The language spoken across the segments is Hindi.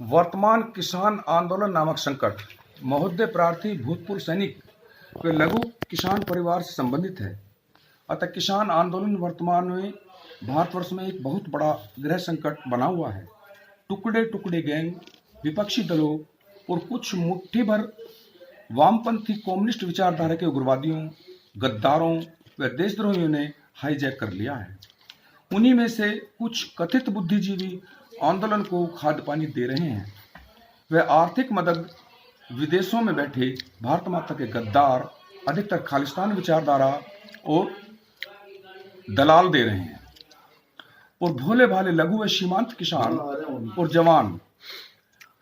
वर्तमान किसान आंदोलन नामक संकट महोदय प्रार्थी भूतपूर्व सैनिक व लघु किसान परिवार से संबंधित है। अतः किसान आंदोलन वर्तमान में भारतवर्ष में एक बहुत बड़ा गृह संकट बना हुआ है। टुकड़े टुकड़े गैंग, विपक्षी दलों और कुछ मुट्ठी भर वामपंथी कम्युनिस्ट विचारधारा के उग्रवादियों, गद्दारों व देशद्रोहियों ने हाईजैक कर लिया है। उन्हीं में से कुछ कथित बुद्धिजीवी आंदोलन को खाद्य पानी दे रहे हैं। वे आर्थिक मदद विदेशों में बैठे भारत माता के गद्दार अधिकतर खालिस्तान विचारधारा और दलाल दे रहे हैं। और भोले भाले लघु व सीमांत किसान और जवान,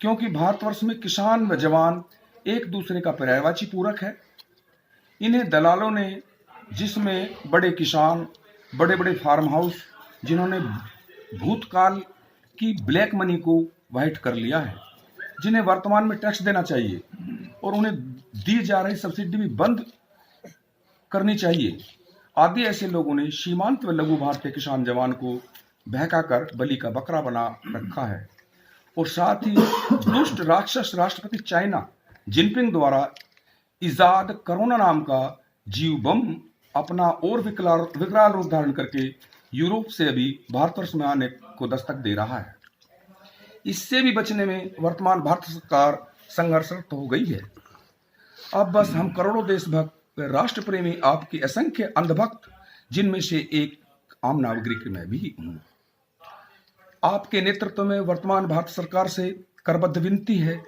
क्योंकि भारतवर्ष में किसान व जवान एक दूसरे का पर्यायवाची पूरक है। इन्हें दलालों ने, जिसमें बड़े किसान, बड़े बड़े फार्म हाउस, जिन्होंने भूतकाल की ब्लैक मनी को वाइट कर लिया है, जिन्हें वर्तमान में टैक्स देना चाहिए और उन्हें दी जा रही सब्सिडी भी बंद करनी चाहिए, आदि ऐसे लोगों ने सीमांत व लघु भारतीय किसान जवान को बहकाकर बलि का बकरा बना रखा है। और साथ ही दुष्ट राक्षस राष्ट्रपति चाइना जिनपिंग द्वारा इजाद कोरोना नाम का जीव बम अपना और विकराल रूप धारण करके यूरोप से अभी भारतवर्ष में आने को दस्तक दे रहा है। इससे भी बचने में वर्तमान भारत सरकार संघर्षरत हो गई है। अब बस हम करोड़ों देशभक्त राष्ट्र प्रेमी, आपकी असंख्य अंधभक्त, जिनमें से एक आम नागरिक मैं भी हूं, आपके नेतृत्व में वर्तमान भारत सरकार से करबद्ध विनती है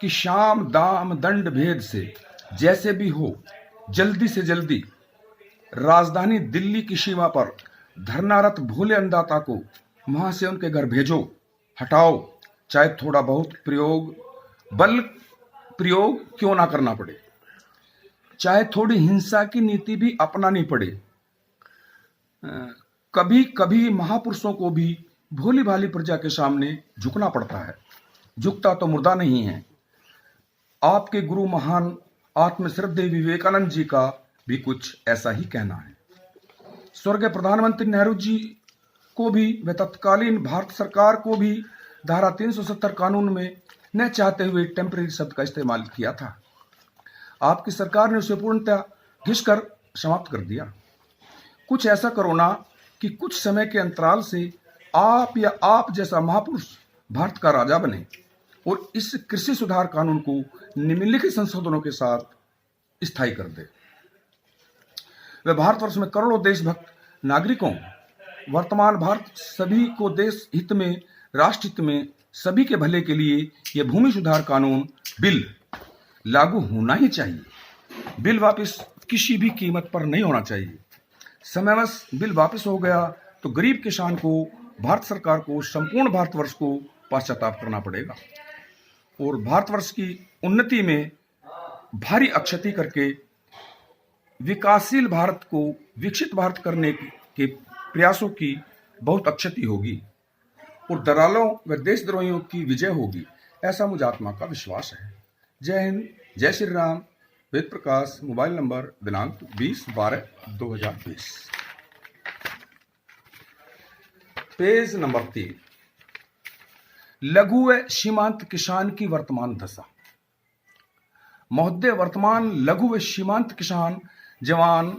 कि शाम दाम दंड भेद से जैसे भी हो जल्दी से जल्दी राजधानी दिल्ली की सीमा पर धरनारत भोले अन्नदाता को वहां से उनके घर भेजो, हटाओ, चाहे थोड़ा बहुत बल प्रयोग क्यों ना करना पड़े, चाहे थोड़ी हिंसा की नीति भी अपनानी पड़े। कभी कभी महापुरुषों को भी भोली भाली प्रजा के सामने झुकना पड़ता है, झुकता तो मुर्दा नहीं है। आपके गुरु महान आत्मश्रद्धेय विवेकानंद जी का भी कुछ ऐसा ही कहना है। स्वर्गीय प्रधानमंत्री नेहरू जी को भी व तत्कालीन भारत सरकार को भी धारा 370 कानून में न चाहते हुए टेम्परेरी शब्द का इस्तेमाल किया था। आपकी सरकार ने उसे पूर्णतः घिसकर समाप्त कर दिया। कुछ ऐसा करो ना कि कुछ समय के अंतराल से आप या आप जैसा महापुरुष भारत का राजा बने और इस कृषि सुधार कानून को निम्नलिखित संशोधनों के साथ स्थायी कर दे। वे भारतवर्ष में करोड़ों देशभक्त नागरिकों, वर्तमान भारत सभी को देश हित में, राष्ट्र हित में, सभी के भले के लिए यह भूमि सुधार कानून बिल लागू होना ही चाहिए। बिल वापस किसी भी कीमत पर नहीं होना चाहिए। समयवश बिल वापस हो गया तो गरीब किसान को, भारत सरकार को, संपूर्ण भारतवर्ष को पश्चाताप करना पड़ेगा और भारतवर्ष की उन्नति में भारी अक्षति करके विकासशील भारत को विकसित भारत करने के प्रयासों की बहुत अक्षति होगी और दलालों व देशद्रोहियों की विजय होगी, ऐसा मुझे आत्मा का विश्वास है। जय हिंद, जय श्री राम। वेद प्रकाश, मोबाइल नंबर, दिनांक 20/12/2020। पेज नंबर 3, लघु व सीमांत किसान की वर्तमान दशा। महोदय, वर्तमान लघु व सीमांत किसान जवान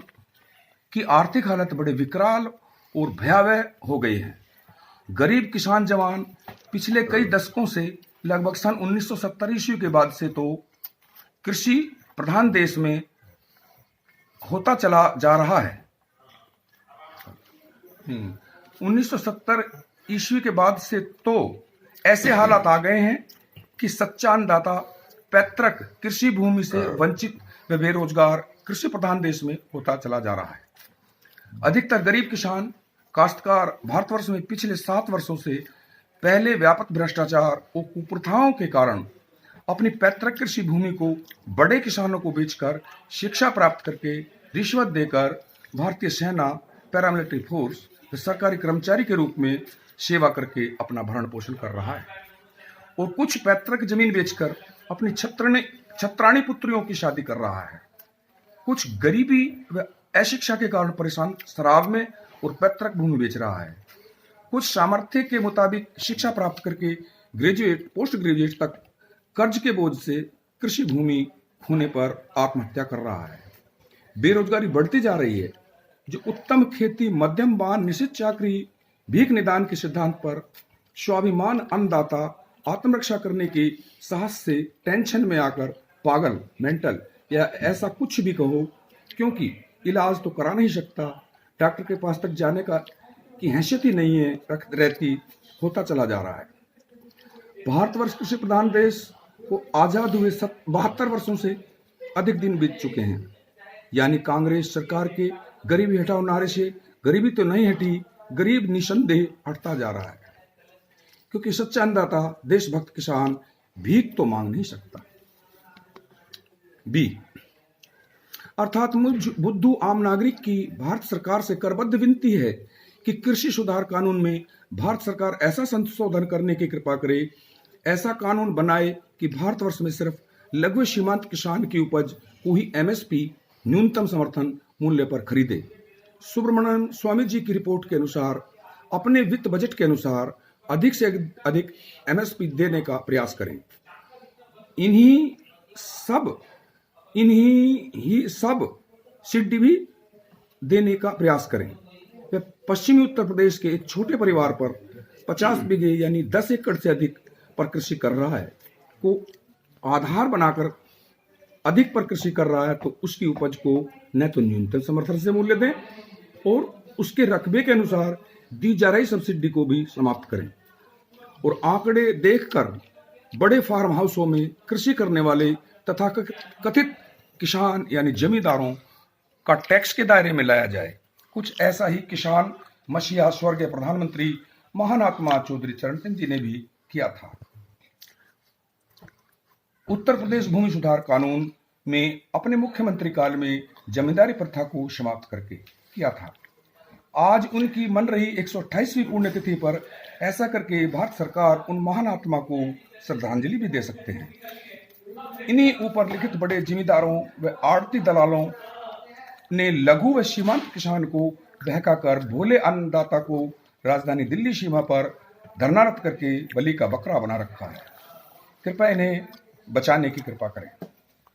की आर्थिक हालत बड़े विकराल और भयावह हो गई है। गरीब किसान जवान पिछले कई दशकों से, लगभग सन 1970 ईस्वी के बाद से तो कृषि प्रधान देश में होता चला जा रहा है। 1970 ईस्वी के बाद से तो ऐसे हालात आ गए हैं कि सच्चा अन्नदाता पैतृक कृषि भूमि से वंचित व बेरोजगार कृषि प्रधान देश में होता चला जा रहा है। अधिकतर गरीब किसान काश्तकार भारतवर्ष में पिछले 7 वर्षों से पहले व्यापक भ्रष्टाचार और कुप्रथाओं के कारण अपनी पैतृक कृषि भूमि को बड़े किसानों को बेचकर, शिक्षा प्राप्त करके, रिश्वत देकर भारतीय सेना, पैरामिलिट्री फोर्स व सरकारी कर्मचारी के रूप में सेवा करके अपना भरण पोषण कर रहा है। और कुछ पैतृक जमीन बेचकर अपनी छत्राणी पुत्रियों की शादी कर रहा है। कुछ गरीबी व अशिक्षा के कारण परेशान शराब में और पैतृक भूमि बेच रहा है। कुछ सामर्थ्य के मुताबिक शिक्षा प्राप्त करके ग्रेजुएट, पोस्ट ग्रेजुएट तक कर्ज के बोझ से कृषि भूमि खोने पर आत्महत्या कर रहा है। बेरोजगारी बढ़ती जा रही है, जो उत्तम खेती, मध्यम वाहन, निश्चित चाकरी, भीख निदान के सिद्धांत पर स्वाभिमान अन्नदाता आत्मरक्षा करने के साहस से टेंशन में आकर पागल, मेंटल या ऐसा कुछ भी कहो, क्योंकि इलाज तो करा नहीं सकता, डॉक्टर के पास तक जाने का की हैसियत ही नहीं है रहती, होता चला जा रहा है। भारतवर्ष कृषि प्रधान देश को आजाद हुए 72 वर्षों से अधिक दिन बीत चुके हैं, यानी कांग्रेस सरकार के गरीबी हटाओ नारे से गरीबी तो नहीं हटी, गरीब निसंदेह हटता जा रहा है, क्योंकि सच्चा अन्नदाता, देशभक्त किसान भीख तो मांग नहीं सकता। बी अर्थात मुझ बुद्धू आम नागरिक की भारत सरकार से करबद्ध विनती है कि कृषि सुधार कानून में भारत सरकार ऐसा संशोधन करने की कृपा करे, ऐसा कानून बनाए कि भारतवर्ष में सिर्फ लघु सीमांत किसान की उपज को ही एमएसपी न्यूनतम समर्थन मूल्य पर खरीदे। सुब्रमण्यम स्वामी जी की रिपोर्ट के अनुसार अपने वित्त बजट के अनुसार अधिक से अधिक एमएसपी देने का प्रयास करें। इन्हीं ही सब सिड्डी भी देने का प्रयास करें। वे पश्चिमी उत्तर प्रदेश के एक छोटे परिवार पर 50 बीघे यानी 10 एकड़ से अधिक पर कृषि कर रहा है को आधार बनाकर अधिक पर कृषि कर रहा है, तो उसकी उपज को न तो न्यूनतम समर्थन से मूल्य दें और उसके रकबे के अनुसार दी जा रही सब्सिडी को भी समाप्त करें। और आंकड़े देखकर बड़े फार्म हाउसों में कृषि करने वाले तथा कथित किसान यानी जमींदारों का टैक्स के दायरे में लाया जाए। कुछ ऐसा ही किसान मसीहा स्वर्गीय प्रधानमंत्री महान आत्मा चौधरी चरण सिंह जी ने भी किया था। उत्तर प्रदेश भूमि सुधार कानून में अपने मुख्यमंत्री काल में जमींदारी प्रथा को समाप्त करके किया था। आज उनकी मन रही 128वीं पुण्यतिथि पर ऐसा करके भारत सरकार उन महान आत्मा को श्रद्धांजलि भी दे सकते हैं। इन्हीं ऊपर लिखित बड़े जिम्मेदारों व आड़ती दलालों ने लघु व सीमांत किसान को बहकाकर भोले अन्नदाता को राजधानी दिल्ली सीमा पर धरनारत करके बलि का बकरा बना रखा है। कृपया इन्हें बचाने की कृपा करें।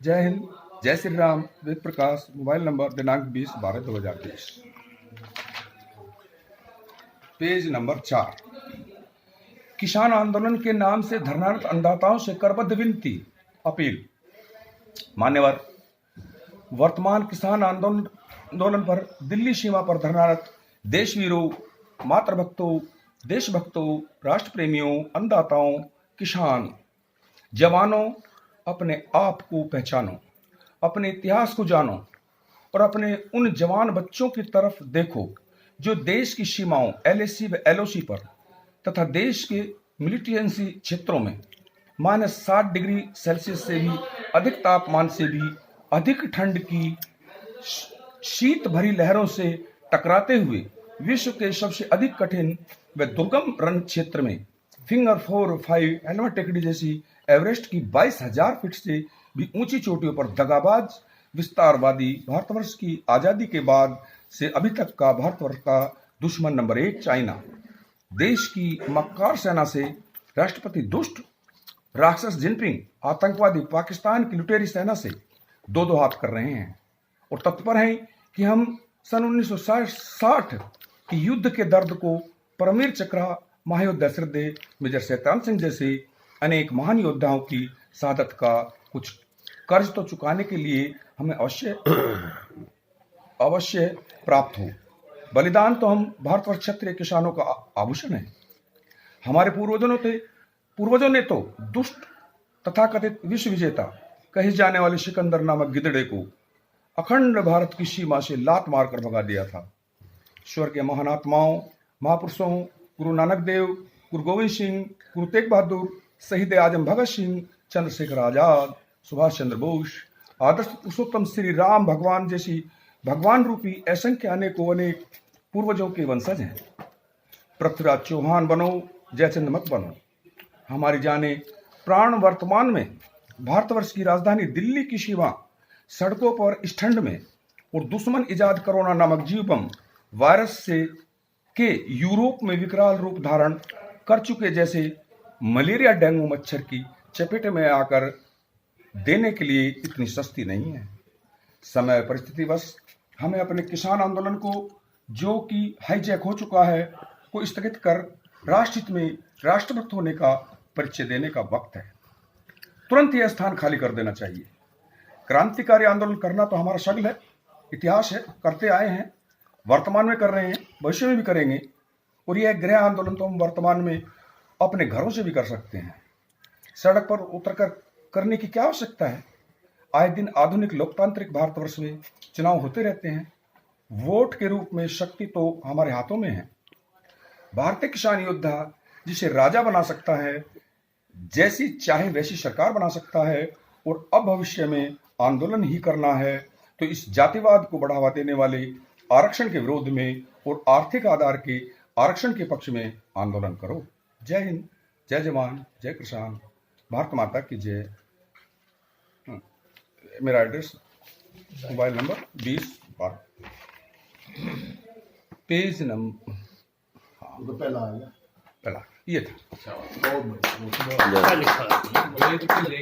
जय हिंद, जय श्री राम। वेद प्रकाश, मोबाइल नंबर दिनांक 20/12/2020। Page number 4। किसान आंदोलन के नाम से धरनारत अन्नदाताओं से करबद्ध विनती, अपील। मान्यवर, वर्तमान किसान आंदोलन पर दिल्ली सीमा पर धरनारत देशवीरों, मातृभक्तों, देशभक्तों, राष्ट्र प्रेमियों, अन्नदाताओं, किसान जवानों, अपने आप को पहचानो, अपने इतिहास को जानो और अपने उन जवान बच्चों की तरफ देखो जो देश की सीमाओं एलएसी व एलओसी पर तथा देश के मिलिटेंसी क्षेत्रों में -60 डिग्री सेल्सियस से भी अधिक तापमान से भी अधिक ठंड की शीत भरी लहरों से टकराते हुए विश्व के सबसे अधिक कठिन व दुर्गम रण क्षेत्र में फिंगर 4 और 5 हेलमेट टेकड़ी जैसी एवरेस्ट की 22,000 फीट से भी ऊंची चोटियों पर दगाबाज विस्तारवादी भारतवर्ष की आजादी के बाद से अभी तक का भारतवर्ष का दुश्मन नंबर 1 चाइना, देश की मक्कार सेना से राष्ट्रपति दुष्ट राक्षस जिनपिंग, आतंकवादी पाकिस्तान की लुटेरी सेना से दो हाथ कर रहे हैं और तत्पर हैं कि हम सन 1960 की युद्ध के दर्द को परमवीर चक्रा, महायोद्धा श्रद्धेय मेजर शैतान सिंह जैसे अनेक महान योद्धाओं की शहादत का कुछ कर्ज तो चुकाने के लिए हमें अवश्य प्राप्त हो। बलिदान तो हम भारतवर्ष क्षत्रिय किसानों का आभूषण है। हमारे पूर्वजों ने तो दुष्ट तथाकथित विश्व विजेता कहे जाने वाले सिकंदर नामक गिदड़े को अखंड भारत की सीमा से लात मारकर भगा दिया था। स्वर्गीय महान आत्माओं, महापुरुषों, गुरु नानक देव, गुरु गोविंद सिंह, गुरु तेग बहादुर, शहीद आजम भगत सिंह, चंद्रशेखर आजाद, सुभाष चंद्र बोस, आदर्श पुरुषोत्तम श्री राम भगवान जैसी भगवान रूपी असंख्य अनेक पूर्वजों के वंशज हैं। पृथ्वीराज चौहान बनो, जयचंद मत बनो। हमारी जाने प्राण वर्तमान में भारतवर्ष की राजधानी दिल्ली की सीमा सड़कों पर इस ठंड में और दुश्मन इजाद कोरोना नामक जीवबम वायरस से के यूरोप में विकराल रूप धारण कर चुके जैसे मलेरिया डेंगू मच्छर की चपेट में आकर देने के लिए इतनी सस्ती नहीं है। समय परिस्थितिवश हमें अपने किसान आंदोलन को, जो कि हाईजैक हो चुका है, को स्थगित कर राष्ट्रहित में राष्ट्रभक्त होने का परिचय देने का वक्त है। तुरंत यह स्थान खाली कर देना चाहिए। क्रांतिकारी आंदोलन करना तो हमारा शगल है, इतिहास है, करते आए हैं, वर्तमान में कर रहे हैं, भविष्य में भी करेंगे। और यह गृह आंदोलन तो हम वर्तमान में अपने घरों से भी कर सकते हैं। सड़क पर उतरकर करने की क्या आवश्यकता है? आए दिन आधुनिक लोकतांत्रिक भारतवर्ष में चुनाव होते रहते हैं। वोट के रूप में शक्ति तो हमारे हाथों में है। भारतीय किसान योद्धा जिसे राजा बना सकता है, जैसी चाहे वैसी सरकार बना सकता है, और अब भविष्य में आंदोलन ही करना है तो इस जातिवाद को बढ़ावा देने वाले आरक्षण के विरोध में और आर्थिक आधार के आरक्षण के पक्ष में आंदोलन करो। जय हिंद, जय जवान, जय किसान, भारत माता की जय। मेरा address, mobile number 20 page number, तो पहला आ गया, पहला ये था। बहुत बढ़िया।